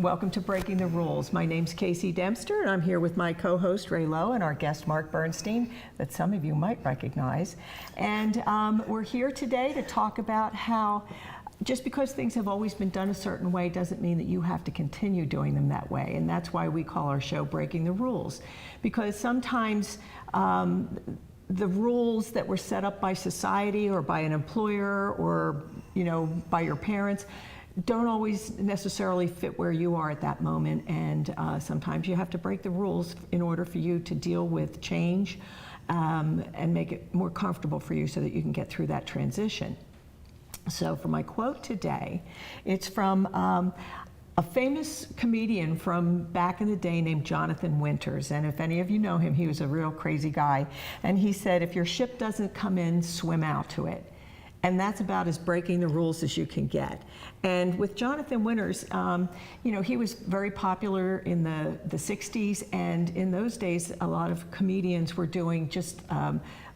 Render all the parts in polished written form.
Welcome to Breaking the Rules. My name's Casey Dempster, and I'm here with my co-host Ray Lowe and our guest Marc Bernstein, that some of you might recognize. And we're here today to talk about how just because things have always been done a certain way doesn't mean that you have to continue doing them that way. And that's why we call our show Breaking the Rules. Because sometimes the rules that were set up by society or by an employer or, by your parents don't always necessarily fit where you are at that moment, and sometimes you have to break the rules in order for you to deal with change and make it more comfortable for you so that you can get through that transition. So for my quote today, it's from a famous comedian from back in the day named Jonathan Winters, and if any of you know him, he was a real crazy guy, and he said, if your ship doesn't come in, swim out to it. And that's about as breaking the rules as you can get. And with Jonathan Winters, he was very popular in the 60s, and in those days, a lot of comedians were doing just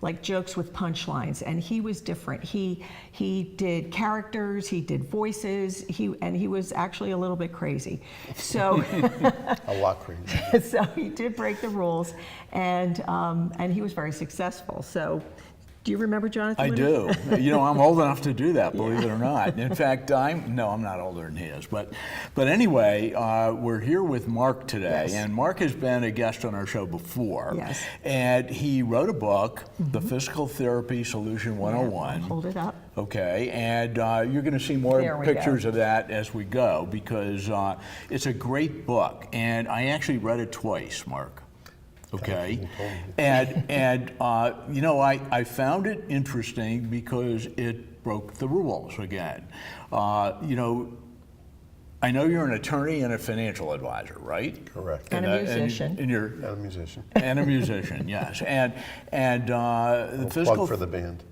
like jokes with punchlines, and he was different. He did characters, he did voices, and he was actually a little bit crazy. So a lot crazy. So he did break the rules, and he was very successful. So. Do you remember Jonathan? I do. I'm old enough to do that, believe it or not. In fact, I'm not older than he is. But anyway, we're here with Marc today. Yes. And Marc has been a guest on our show before. Yes. And he wrote a book, The Fiscal Therapy Solution 101. Yeah, hold it up. Okay, and you're going to see more pictures of that as we go, because it's a great book. And I actually read it twice, Marc. Okay, and I found it interesting because it broke the rules again. I know you're an attorney and a financial advisor, right? Correct. And a musician. And a musician. And a musician, yes. And the fiscal plug for the band.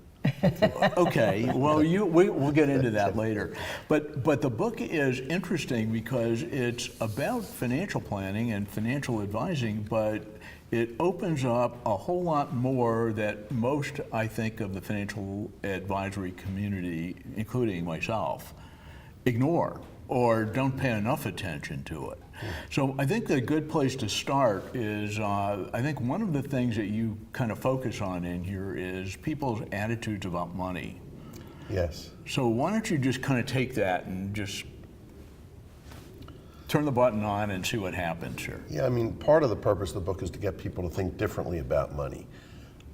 Okay, well, we'll get into that later. But the book is interesting because it's about financial planning and financial advising, but it opens up a whole lot more that most, I think, of the financial advisory community, including myself, ignore or don't pay enough attention to it. So I think the good place to start is, I think one of the things that you kind of focus on in here is people's attitudes about money. Yes. So why don't you just kind of take that and just turn the button on and see what happens here. Yeah, part of the purpose of the book is to get people to think differently about money.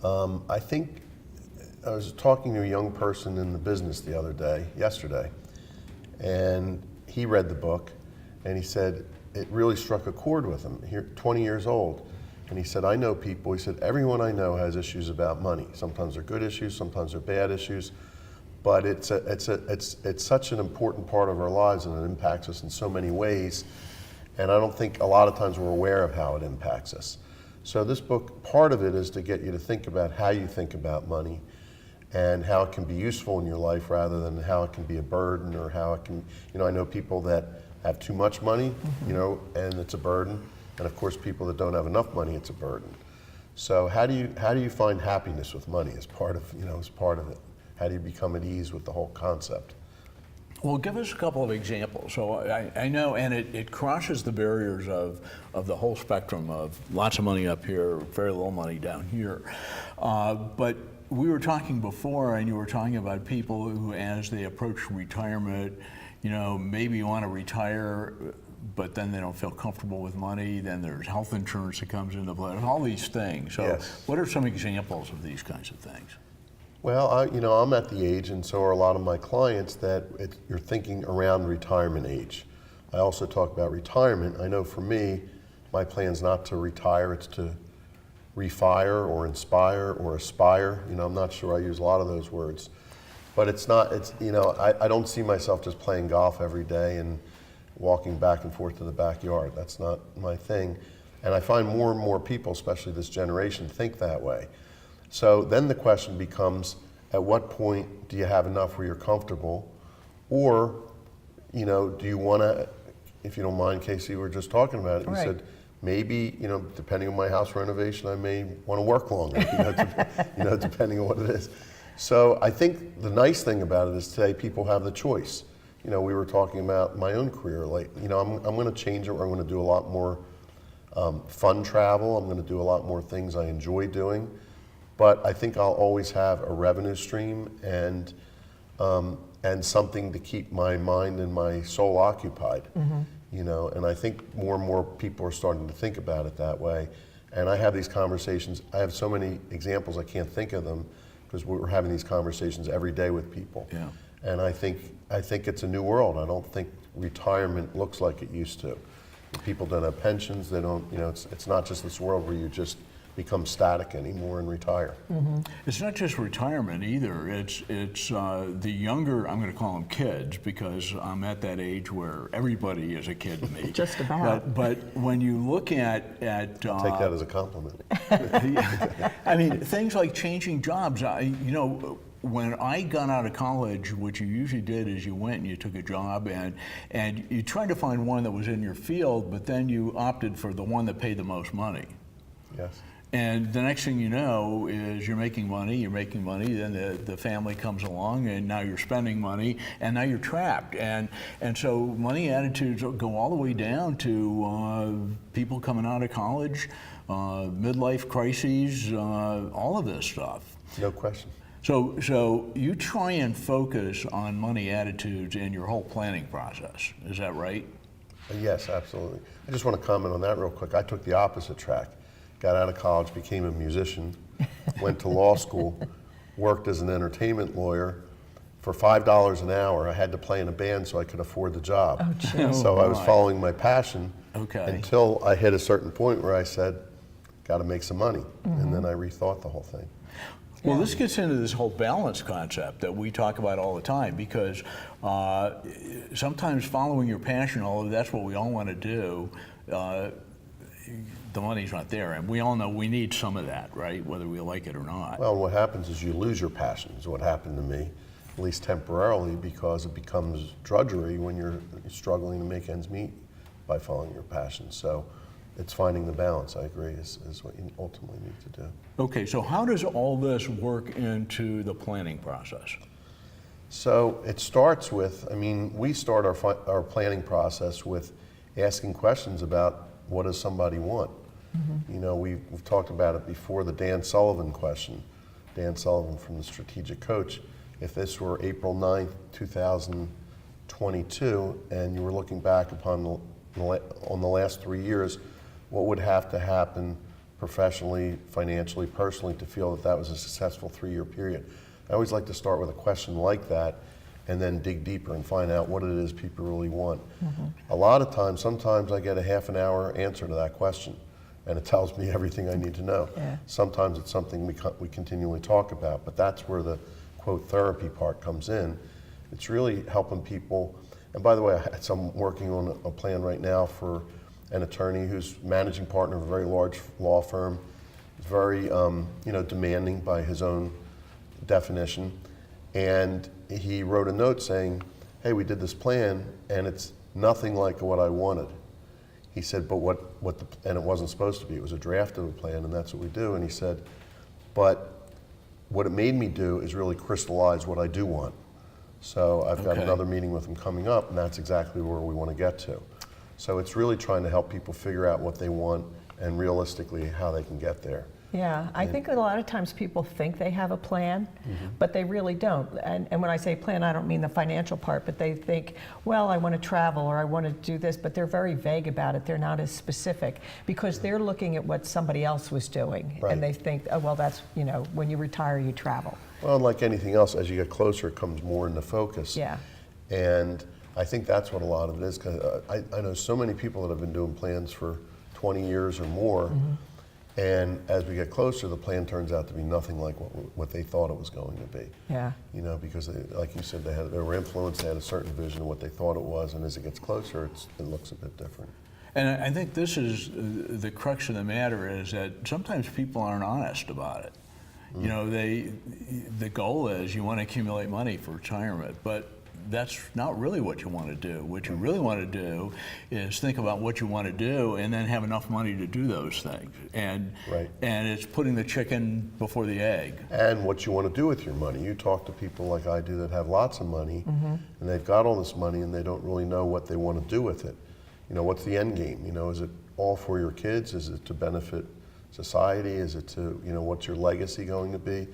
I think I was talking to a young person in the business yesterday, and he read the book, and he said it really struck a chord with him. Here, 20 years old, and he said, I know people. He said, everyone I know has issues about money. Sometimes they're good issues, sometimes they're bad issues. But it's such an important part of our lives, and it impacts us in so many ways. And I don't think a lot of times we're aware of how it impacts us. So this book, part of it is to get you to think about how you think about money and how it can be useful in your life rather than how it can be a burden, or how it can, I know people that have too much money, and it's a burden. And of course, people that don't have enough money, it's a burden. So how do you find happiness with money as part of it? How do you become at ease with the whole concept? Well, give us a couple of examples. So I know, and it crosses the barriers of the whole spectrum of lots of money up here, very little money down here. But we were talking before, and you were talking about people who, as they approach retirement, maybe want to retire, but then they don't feel comfortable with money. Then there's health insurance that comes into play, all these things. So yes. What are some examples of these kinds of things? Well, I'm at the age, and so are a lot of my clients, that you're thinking around retirement age. I also talk about retirement. I know for me, my plan's not to retire, it's to refire or inspire or aspire. I'm not sure I use a lot of those words. But I don't see myself just playing golf every day and walking back and forth to the backyard. That's not my thing. And I find more and more people, especially this generation, think that way. So then the question becomes, at what point do you have enough where you're comfortable? Or, do you want to, if you don't mind, Casey, we were just talking about it, you said, maybe, depending on my house renovation, I may want to work longer, depending on what it is. So I think the nice thing about it is today people have the choice. we were talking about my own career. Like, I'm going to change it where I'm going to do a lot more fun travel. I'm going to do a lot more things I enjoy doing. But I think I'll always have a revenue stream and something to keep my mind and my soul occupied. And I think more and more people are starting to think about it that way. And I have these conversations. I have so many examples, I can't think of them, because we're having these conversations every day with people. Yeah. And I think it's a new world. I don't think retirement looks like it used to. People don't have pensions. They don't. It's not just this world where you just become static anymore and retire. It's not just retirement either. It's the younger, I'm going to call them kids, because I'm at that age where everybody is a kid to me. Just about. But when you look at Take that as a compliment. I mean, things like changing jobs. When I got out of college, what you usually did is you went and you took a job and you tried to find one that was in your field, but then you opted for the one that paid the most money. Yes. And the next thing you know is you're making money, then the family comes along and now you're spending money and now you're trapped. And so money attitudes go all the way down to people coming out of college, midlife crises, all of this stuff. No question. So you try and focus on money attitudes in your whole planning process, is that right? Yes, absolutely. I just want to comment on that real quick. I took the opposite track. Got out of college, became a musician, went to law school, worked as an entertainment lawyer. For $5 an hour, I had to play in a band so I could afford the job. Oh, geez. So I was following my passion until I hit a certain point where I said, got to make some money. And then I rethought the whole thing. Well, this gets into this whole balance concept that we talk about all the time, because sometimes following your passion, although that's what we all want to do, the money's not there. And we all know we need some of that, right? Whether we like it or not. Well, what happens is you lose your passion, is what happened to me, at least temporarily, because it becomes drudgery when you're struggling to make ends meet by following your passion. So it's finding the balance, I agree, is what you ultimately need to do. Okay, so how does all this work into the planning process? So it starts with, we start our planning process with asking questions about what does somebody want. We've talked about it before, the Dan Sullivan question. Dan Sullivan from the Strategic Coach. If this were April 9th, 2022, and you were looking back upon on the last 3 years, what would have to happen professionally, financially, personally to feel that was a successful 3-year period? I always like to start with a question like that and then dig deeper and find out what it is people really want. A lot of times, sometimes I get a half an hour answer to that question and it tells me everything I need to know. Yeah. Sometimes it's something we continually talk about, but that's where the quote therapy part comes in. It's really helping people. And by the way, I'm working on a plan right now for an attorney who's managing partner of a very large law firm. He's very demanding by his own definition. And he wrote a note saying, hey, we did this plan and it's nothing like what I wanted. He said, but and it wasn't supposed to be, it was a draft of a plan and that's what we do. And he said, but what it made me do is really crystallize what I do want. So I've got another meeting with him coming up and that's exactly where we want to get to. So it's really trying to help people figure out what they want and realistically how they can get there. Yeah, I think a lot of times people think they have a plan, but they really don't. And when I say plan, I don't mean the financial part, but they think, well, I want to travel or I want to do this, but they're very vague about it. They're not as specific because they're looking at what somebody else was doing. Right. And they think, oh, well, that's, when you retire, you travel. Well, like anything else, as you get closer, it comes more into focus. Yeah. And I think that's what a lot of it is, because I know so many people that have been doing plans for 20 years or more, and as we get closer, the plan turns out to be nothing like what they thought it was going to be. Yeah. Because like you said, they were influenced, they had a certain vision of what they thought it was, and as it gets closer, it looks a bit different. And I think this is the crux of the matter, is that sometimes people aren't honest about it. The goal is you want to accumulate money for retirement, but that's not really what you want to do. What you really want to do is think about what you want to do and then have enough money to do those things. And it's putting the chicken before the egg. And what you want to do with your money. You talk to people like I do that have lots of money, and they've got all this money and they don't really know what they want to do with it. You know, what's the end game? You know, is it all for your kids? Is it to benefit society? Is it to, you know, what's your legacy going to be?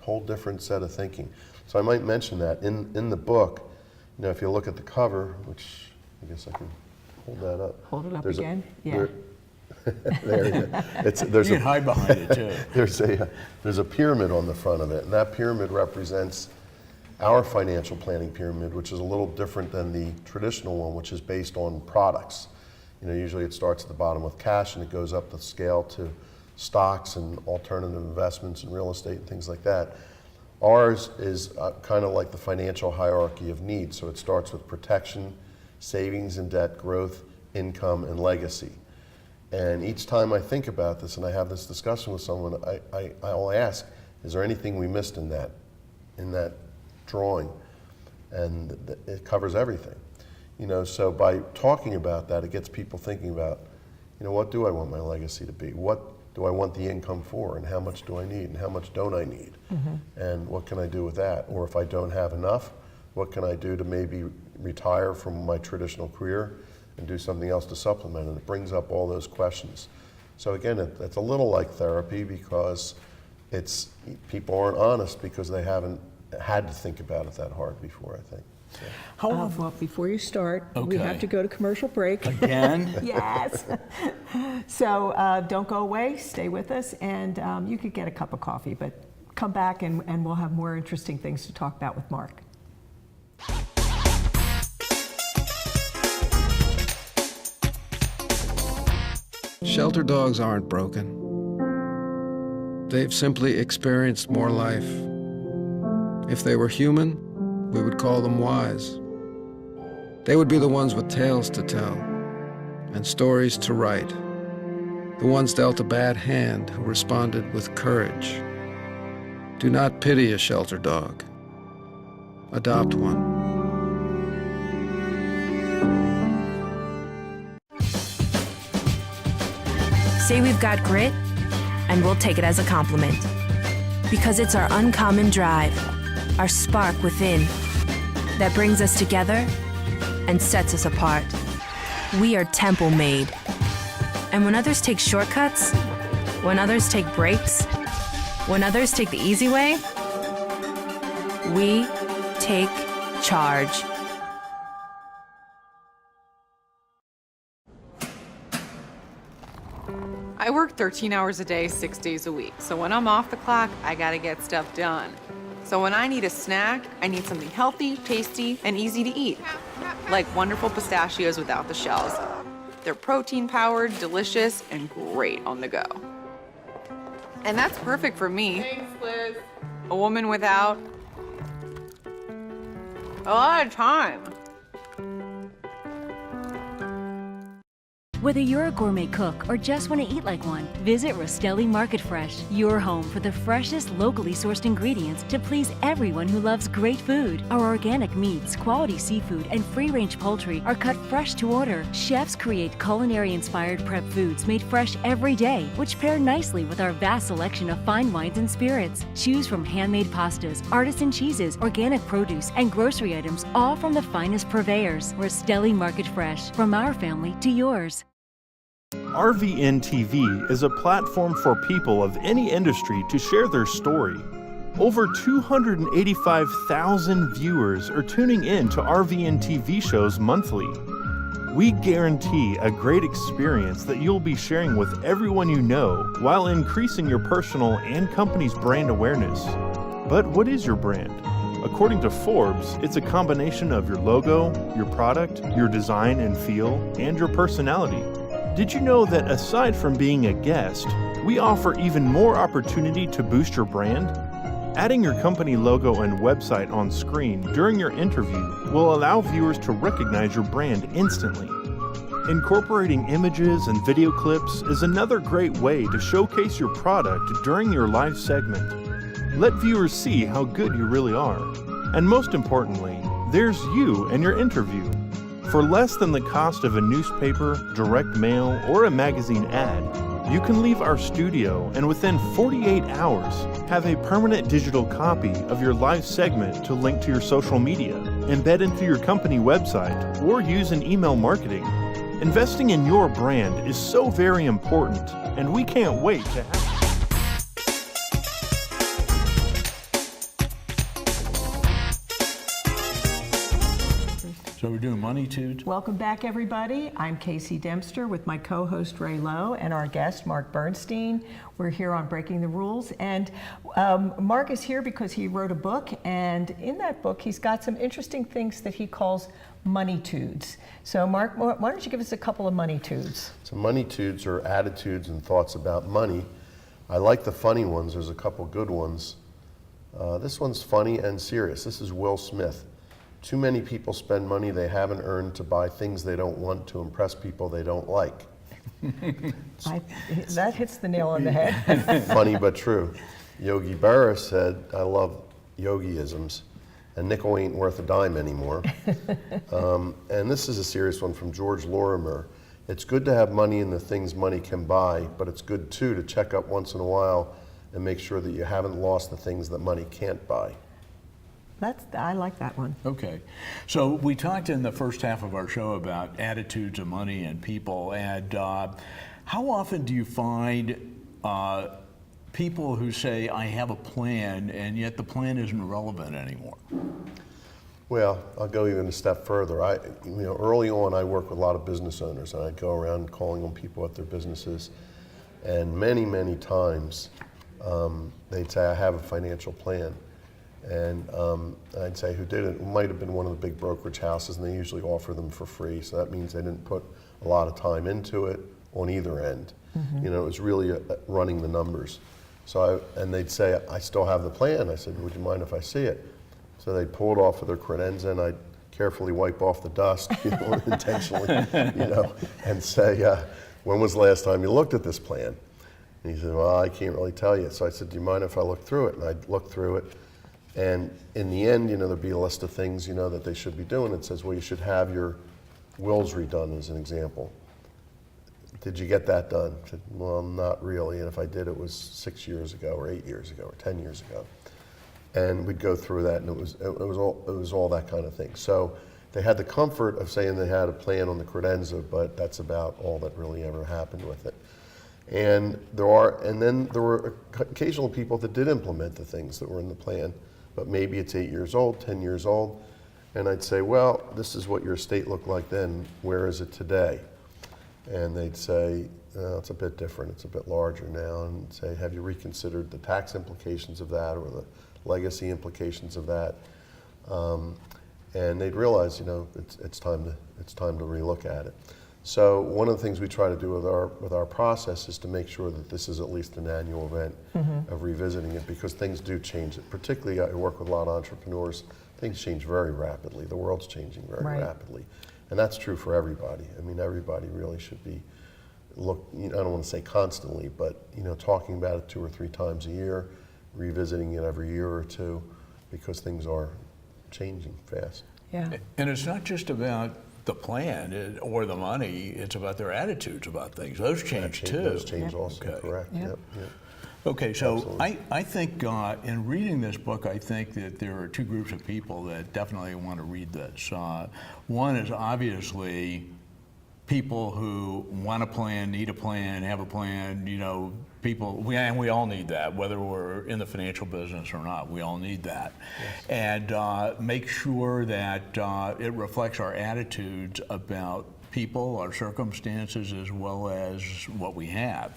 Whole different set of thinking. So I might mention that in the book, you know, if you look at the cover, which I guess I can hold that up. Hold it up There's again. Yeah. There you go. You can hide behind it too. There's a pyramid on the front of it, and that pyramid represents our financial planning pyramid, which is a little different than the traditional one, which is based on products. You know, usually it starts at the bottom with cash and it goes up the scale to stocks and alternative investments and real estate and things like that. Ours is kind of like the financial hierarchy of needs. So it starts with protection, savings and debt, growth, income, and legacy. And each time I think about this and I have this discussion with someone, I'll ask, is there anything we missed in that drawing? And it covers everything. You know, so by talking about that, it gets people thinking about, you know, what do I want my legacy to be? What do I want the income for, and how much do I need, and how much don't I need? And what can I do with that? Or if I don't have enough, what can I do to maybe retire from my traditional career and do something else to supplement? And it brings up all those questions. So again, it's a little like therapy, because it's people aren't honest because they haven't had to think about it that hard before, I think. So. Well, before you start, we Okay. have to go to commercial break. Again? Yes. So don't go away, stay with us, and you could get a cup of coffee, but come back and we'll have more interesting things to talk about with Marc. Shelter dogs aren't broken. They've simply experienced more life. If they were human, we would call them wise. They would be the ones with tales to tell and stories to write, the ones dealt a bad hand who responded with courage. Do not pity a shelter dog. Adopt one. Say we've got grit, and we'll take it as a compliment. Because it's our uncommon drive, our spark within, that brings us together and sets us apart. We are temple made. And when others take shortcuts, when others take breaks, when others take the easy way, we take charge. I work 13 hours a day, 6 days a week. So when I'm off the clock, I gotta get stuff done. So when I need a snack, I need something healthy, tasty, and easy to eat. Like wonderful pistachios without the shells. They're protein-powered, delicious, and great on the go. And that's perfect for me. Thanks, Liz. A woman without a lot of time. Whether you're a gourmet cook or just want to eat like one, visit Rostelli Market Fresh, your home for the freshest, locally sourced ingredients to please everyone who loves great food. Our organic meats, quality seafood, and free-range poultry are cut fresh to order. Chefs create culinary-inspired prep foods made fresh every day, which pair nicely with our vast selection of fine wines and spirits. Choose from handmade pastas, artisan cheeses, organic produce, and grocery items, all from the finest purveyors. Rostelli Market Fresh, from our family to yours. RVN TV is a platform for people of any industry to share their story. Over 285,000 viewers are tuning in to RVN TV shows monthly. We guarantee a great experience that you'll be sharing with everyone you know while increasing your personal and company's brand awareness. But what is your brand? According to Forbes, it's a combination of your logo, your product, your design and feel, and your personality. Did you know that aside from being a guest, we offer even more opportunity to boost your brand? Adding your company logo and website on screen during your interview will allow viewers to recognize your brand instantly. Incorporating images and video clips is another great way to showcase your product during your live segment. Let viewers see how good you really are. And most importantly, there's you and your interview. For less than the cost of a newspaper, direct mail, or a magazine ad, you can leave our studio and within 48 hours have a permanent digital copy of your live segment to link to your social media, embed into your company website, or use in email marketing. Investing in your brand is so very important, and we can't wait to have. So we're doing money tudes? Welcome back, everybody. I'm Casey Dempster with my co-host Ray Lowe and our guest Marc Bernstein. We're here on Breaking the Rules, and Marc is here because he wrote a book, and in that book he's got some interesting things that he calls money tudes. So Marc, why don't you give us a couple of money tudes? So money tudes are attitudes and thoughts about money. I like the funny ones. There's a couple good ones. This one's funny and serious. This is Will Smith. Too many people spend money they haven't earned to buy things they don't want to impress people they don't like. That hits the nail on the head. Funny but true. Yogi Berra said, I love yogiisms, and nickel ain't worth a dime anymore. And this is a serious one from George Lorimer. It's good to have money in the things money can buy, but it's good too to check up once in a while and make sure that you haven't lost the things that money can't buy. I like that one. Okay. So we talked in the first half of our show about attitudes of money and people, and how often do you find people who say, I have a plan, and yet the plan isn't relevant anymore? Well, I'll go even a step further. Early on, I worked with a lot of business owners, and I'd go around calling on people at their businesses, and many, many times they'd say, I have a financial plan. And I'd say, who did it? It might have been one of the big brokerage houses, and they usually offer them for free. So that means they didn't put a lot of time into it on either end. Mm-hmm. It was really running the numbers. And they'd say, I still have the plan. I said, would you mind if I see it? So they'd pull it off of their credenza, and I'd carefully wipe off the dust, intentionally, and say, when was the last time you looked at this plan? And he said, well, I can't really tell you. So I said, do you mind if I look through it? And I'd look through it. And in the end, there'd be a list of things, that they should be doing. It says, well, you should have your wills redone, as an example. Did you get that done? I said, well, not really. And if I did, it was 6 years ago, or 8 years ago, or 10 years ago. And we'd go through that, and it was all that kind of thing. So they had the comfort of saying they had a plan on the credenza, but that's about all that really ever happened with it. And then there were occasional people that did implement the things that were in the plan. But maybe it's 8 years old, 10 years old, and I'd say, well, this is what your estate looked like then, where is it today? And they'd say, it's a bit different, it's a bit larger now, and say, have you reconsidered the tax implications of that or the legacy implications of that? And they'd realize, it's time to relook at it. So one of the things we try to do with our process is to make sure that this is at least an annual event of revisiting it, because things do change. Particularly, I work with a lot of entrepreneurs. Things change very rapidly. The world's changing very rapidly, and that's true for everybody. I mean, everybody really should be I don't want to say constantly, but talking about it 2 or 3 times a year, revisiting it every year or two, because things are changing fast. Yeah. And it's not just about the plan or the money, it's about their attitudes about things. Those change too. Those change also, okay. correct. Yep. Okay, so Absolutely. I think in reading this book, I think that there are 2 groups of people that definitely want to read this. One is obviously people who want a plan, need a plan, have a plan, and we all need that, whether we're in the financial business or not, we all need that. Yes. And make sure that it reflects our attitudes about people, our circumstances, as well as what we have.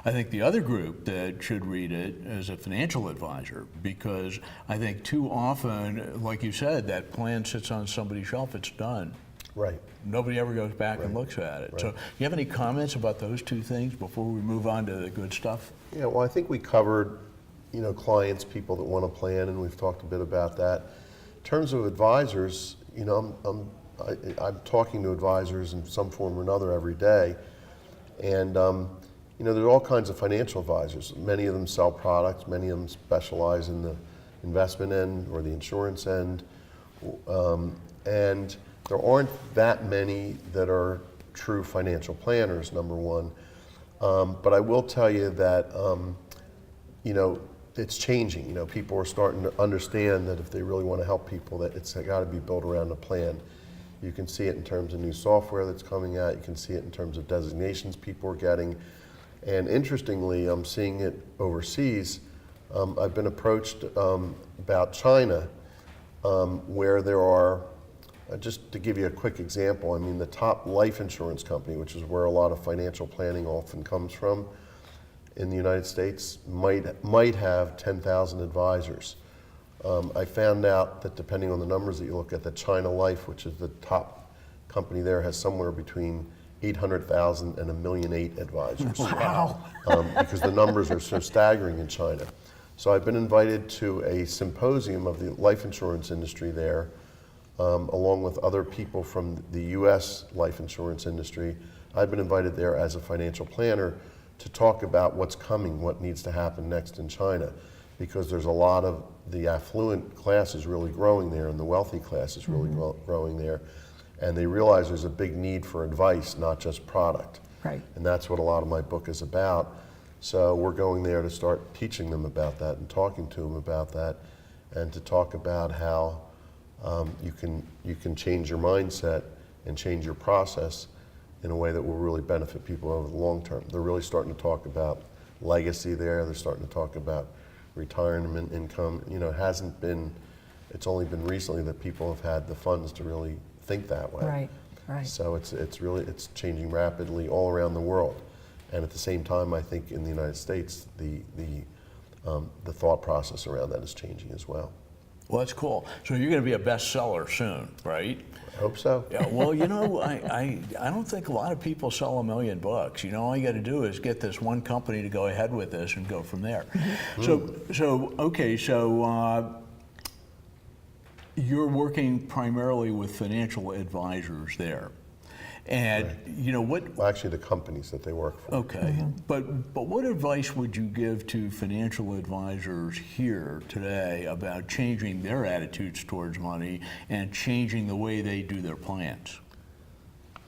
I think the other group that should read it is a financial advisor, because I think too often, like you said, that plan sits on somebody's shelf, it's done. Right. Nobody ever goes back and looks at it. Right. So you have any comments about those 2 things before we move on to the good stuff? Yeah, well, I think we covered, clients, people that want a plan, and we've talked a bit about that. In terms of advisors, I'm talking to advisors in some form or another every day, and there's all kinds of financial advisors. Many of them sell products, many of them specialize in the investment end or the insurance end, And there aren't that many that are true financial planners, number one. But I will tell you that, it's changing. People are starting to understand that if they really want to help people, that it's got to be built around a plan. You can see it in terms of new software that's coming out. You can see it in terms of designations people are getting. And interestingly, I'm seeing it overseas. I've been approached about China, where there are, just to give you a quick example, the top life insurance company, which is where a lot of financial planning often comes from in the United States, might have 10,000 advisors. I found out that depending on the numbers that you look at, that China Life, which is the top company there, has somewhere between 800,000 and 1.8 million advisors. Wow. Because the numbers are so staggering in China. So I've been invited to a symposium of the life insurance industry there, along with other people from the US life insurance industry. I've been invited there as a financial planner to talk about what's coming, what needs to happen next in China, because there's a lot of the affluent class is really growing there and the wealthy class is really growing there. And they realize there's a big need for advice, not just product. Right. And that's what a lot of my book is about. So we're going there to start teaching them about that and talking to them about that, and to talk about how you can change your mindset and change your process in a way that will really benefit people over the long term. They're really starting to talk about legacy there. They're starting to talk about retirement income. It's only been recently that people have had the funds to really think that way. Right. So it's changing rapidly all around the world. And at the same time, I think in the United States, the thought process around that is changing as well. Well, that's cool. So you're going to be a bestseller soon, right? I hope so. Yeah, well, I don't think a lot of people sell 1 million books. All you got to do is get this one company to go ahead with this and go from there. So you're working primarily with financial advisors there. And right. Well, actually, the companies that they work for. Okay, but what advice would you give to financial advisors here today about changing their attitudes towards money and changing the way they do their plans?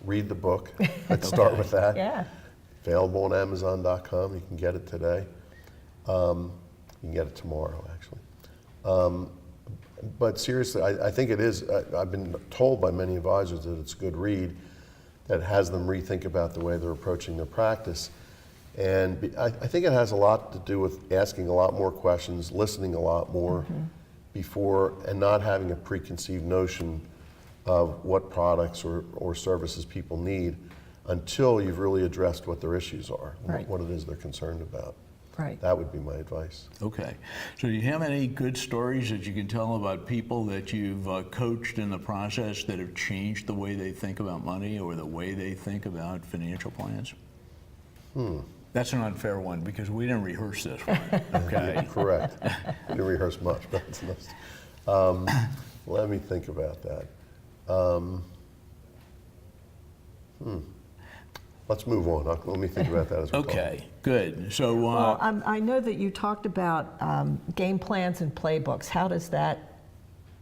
Read the book. Let's start with that. Yeah. Available on Amazon.com. You can get it today. You can get it tomorrow, actually. But seriously, I think it is. I've been told by many advisors that it's a good read, that has them rethink about the way they're approaching their practice. And I think it has a lot to do with asking a lot more questions, listening a lot more before, and not having a preconceived notion of what products or services people need until you've really addressed what their issues are, right. what it is they're concerned about. Right. That would be my advice. Okay. So do you have any good stories that you can tell about people that you've coached in the process that have changed the way they think about money or the way they think about financial plans? That's an unfair one because we didn't rehearse this one. Okay. Correct. We didn't rehearse much, but it's nice. Let me think about that. Let's move on. Let me think about that as well. Okay, good. So, Well, I know that you talked about game plans and playbooks. How does that,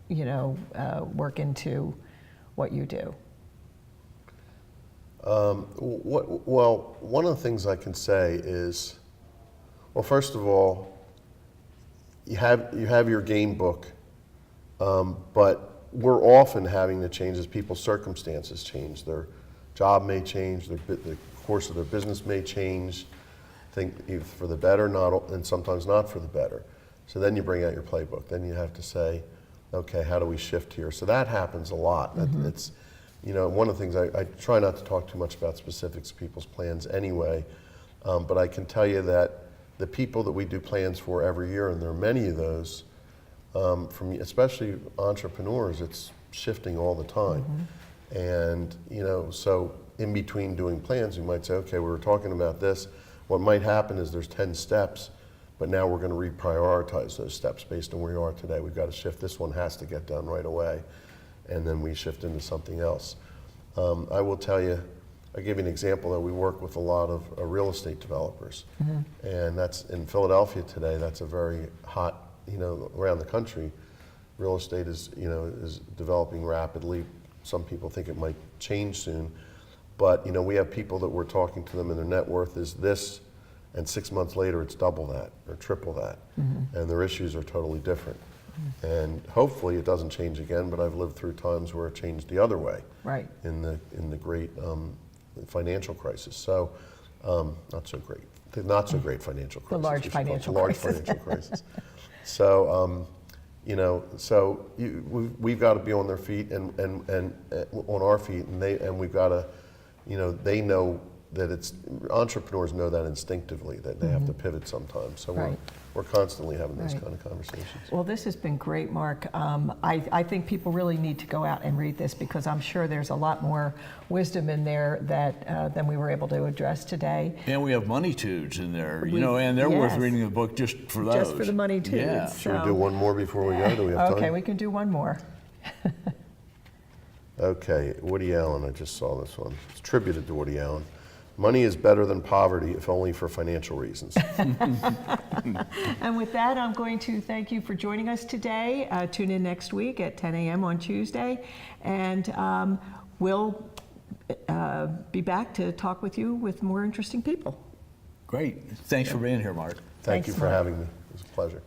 work into what you do? Well, one of the things I can say is, well, first of all, you have your game book, but we're often having to change as people's circumstances change. Their job may change, the course of their business may change, think either for the better, and sometimes not for the better. So then you bring out your playbook. Then you have to say, okay, how do we shift here? So that happens a lot. It's, one of the things I try not to talk too much about specifics of people's plans anyway, but I can tell you that the people that we do plans for every year, and there are many of those, from especially entrepreneurs, it's shifting all the time. And, so in between doing plans, you might say, okay, we were talking about this. What might happen is there's 10 steps, but now we're going to reprioritize those steps based on where you are today. We've got to shift. This one has to get done right away. And then we shift into something else. I will tell you, I'll give you an example that we work with a lot of real estate developers. And that's in Philadelphia today. That's a very hot, around the country. Real estate is, is developing rapidly. Some people think it might change soon, but we have people that we're talking to them and their net worth is this, and 6 months later it's double that or triple that, and their issues are totally different. And hopefully it doesn't change again, but I've lived through times where it changed the other way. Right. In the great financial crisis. So, not so great. The not so great financial crisis. The large financial crisis. Large financial crisis. So, we've got to be on their feet and on our feet, and we've got to, they know that entrepreneurs know that instinctively that they have to pivot sometimes. So we're constantly having those kind of conversations. Well, this has been great, Mark. I think people really need to go out and read this because I'm sure there's a lot more wisdom in there that than we were able to address today. And we have money tudes in there, and they're worth reading the book just for those. Just for the money tudes. Yeah. Should we do one more before we go? Do we have time? Okay, we can do one more. Okay, Woody Allen, I just saw this one. It's attributed to Woody Allen. Money is better than poverty, if only for financial reasons. And with that, I'm going to thank you for joining us today. Tune in next week at 10 a.m. on Tuesday, and we'll be back to talk with you with more interesting people. Great. Thanks for being here, Mark. Thank you for having me. It was a pleasure.